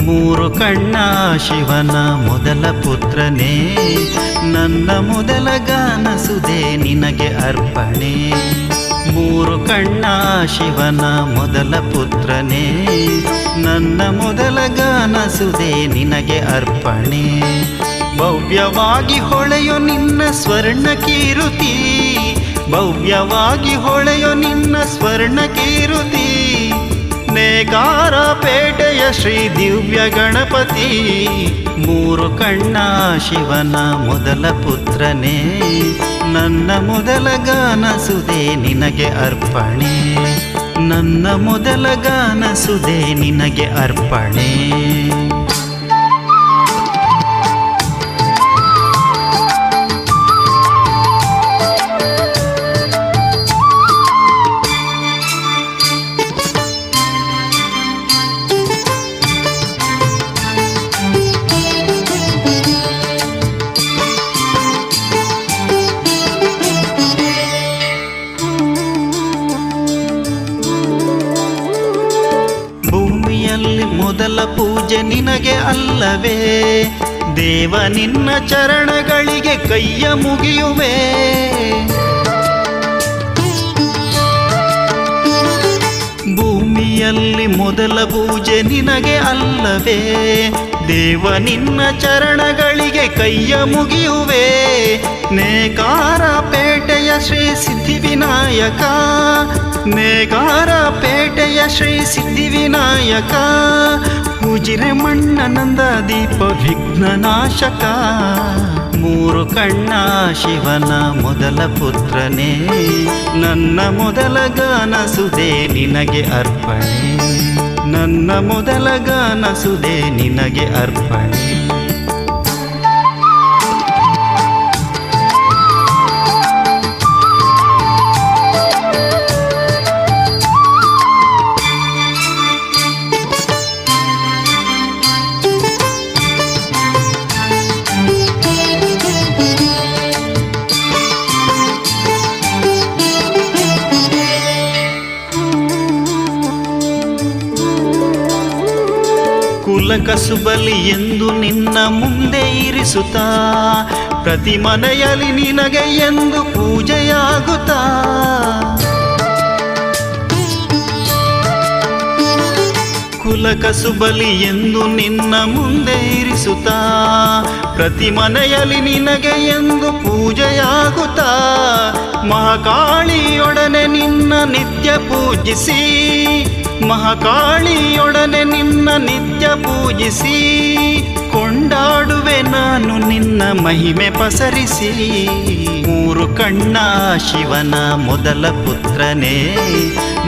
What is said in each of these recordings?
ಮೂರು ಕಣ್ಣ ಶಿವನ ಮೊದಲ ಪುತ್ರನೇ, ನನ್ನ ಮೊದಲ ಗಾನ ಸುದೆ ನಿನಗೆ ಅರ್ಪಣೆ. ಮೂರು ಕಣ್ಣ ಶಿವನ ಮೊದಲ ಪುತ್ರನೇ, ನನ್ನ ಮೊದಲ ಗಾನ ಸುದೆ ನಿನಗೆ ಅರ್ಪಣೆ. ಭವ್ಯವಾಗಿ ಹೊಳೆಯೋ ನಿನ್ನ ಸ್ವರ್ಣ ಕೀರುತಿ, ಭವ್ಯವಾಗಿ ಹೊಳೆಯೋ ನಿನ್ನ ಸ್ವರ್ಣ ಕೀರುತಿ. ನೇಕಾರ ಪೇಟೆಯ ಶ್ರೀ ದಿವ್ಯ ಗಣಪತಿ, ಮೂರು ಕಣ್ಣ ಶಿವನ ಮೊದಲ ಪುತ್ರನೇ, ನನ್ನ ಮೊದಲ ಗಾನ ಸುದೆ ನಿನಗೆ ಅರ್ಪಣೆ. ನನ್ನ ಮೊದಲ ಗಾನ ಸುದೆ ನಿನಗೆ ಅರ್ಪಣೆ. ಮೊದಲ ಪೂಜೆ ನಿನಗೆ ಅಲ್ಲವೇ, ದೇವ ನಿನ್ನ ಚರಣಗಳಿಗೆ ಕೈಯ ಮುಗಿಯುವೆ. ಭೂಮಿಯಲ್ಲಿ ಮೊದಲ ಪೂಜೆ ನಿನಗೆ ಅಲ್ಲವೇ, ದೇವ ನಿನ್ನ ಚರಣಗಳಿಗೆ ಕೈಯ ಮುಗಿಯುವೆ. ನೇಕಾರ ಪೇಟೆಯ ಶ್ರೀ ಸಿದ್ಧಿವಿನಾಯಕ, ನೇಕಾರ ಪೇಟೆಯ ಶ್ರೀ ಸಿದ್ಧಿವಿನಾಯಕ. ಉಜಿರೆ ಮಣ್ಣನಂದ ದೀಪ ವಿಘ್ನನಾಶಕ, ಮೂರು ಕಣ್ಣ ಶಿವನ ಮೊದಲ ಪುತ್ರನೇ, ನನ್ನ ಮೊದಲ ಗಾನ ಸುದೆ ನಿನಗೆ ಅರ್ಪಣೆ. ನನ್ನ ಮೊದಲ ಗಾನ ಸುದೆ ನಿನಗೆ ಅರ್ಪಣೆ. ಕುಲಕಸುಬಲಿ ಎಂದು ನಿನ್ನ ಮುಂದೆ ಇರಿಸುತ್ತಾ, ಪ್ರತಿ ಮನೆಯಲ್ಲಿ ನಿನಗೆ ಎಂದು ಪೂಜೆಯಾಗುತ್ತಾ. ಕುಲಕಸುಬಲಿ ಎಂದು ನಿನ್ನ ಮುಂದೆ ಇರಿಸುತ್ತಾ, ಪ್ರತಿ ಮನೆಯಲ್ಲಿ ನಿನಗೆ ಎಂದು ಪೂಜೆಯಾಗುತ್ತಾ. ಮಹಾಕಾಳಿಯೊಡನೆ ನಿನ್ನ ನಿತ್ಯ ಪೂಜಿಸಿ, ಮಹಾಕಾಳಿಯೊಡನೆ ನಿನ್ನ ನಿತ್ಯ ಪೂಜಿಸಿ. ಕೊಂಡಾಡುವೆ ನಾನು ನಿನ್ನ ಮಹಿಮೆ ಪಸರಿಸಿ. ಮೂರು ಕಣ್ಣ ಶಿವನ ಮೊದಲ ಪುತ್ರನೇ,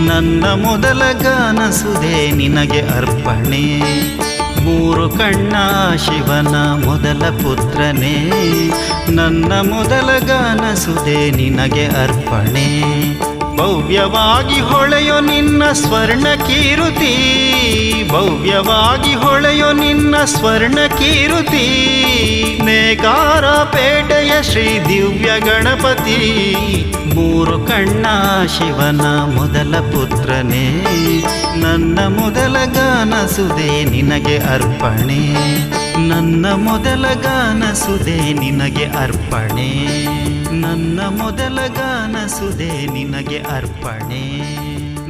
ನನ್ನ ಮೊದಲ ಗಾನ ಸುದೆ ನಿನಗೆ ಅರ್ಪಣೆ. ಮೂರು ಕಣ್ಣ ಶಿವನ ಮೊದಲ ಪುತ್ರನೇ, ನನ್ನ ಮೊದಲ ಗಾನ ಸುದೆ ನಿನಗೆ ಅರ್ಪಣೆ. ಭವ್ಯವಾಗಿ ಹೊಳೆಯೋ ನಿನ್ನ ಸ್ವರ್ಣ ಕೀರುತಿ, ಭವ್ಯವಾಗಿ ಹೊಳೆಯೋ ನಿನ್ನ ಸ್ವರ್ಣ ಕೀರುತಿ. ನೇಕಾರ ಪೇಟೆಯ ಶ್ರೀ ದಿವ್ಯ ಗಣಪತಿ, ಮೂರು ಕಣ್ಣ ಶಿವನ ಮೊದಲ ಪುತ್ರನೇ, ನನ್ನ ಮೊದಲ ಗಾನ ಸುದೆ ನಿನಗೆ ಅರ್ಪಣೆ. ನನ್ನ ಮೊದಲ ಗಾನ ಸುದೆ ನಿನಗೆ ಅರ್ಪಣೆ. ನನ್ನ ಮೊದಲ ಗಾನ ಸುದೆ ನಿನಗೆ ಅರ್ಪಣೆ.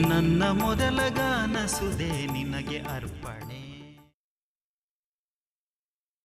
ನನ್ನ ಮೊದಲ ಗಾನ ಸುದೆ ನಿನಗೆ ಅರ್ಪಣೆ.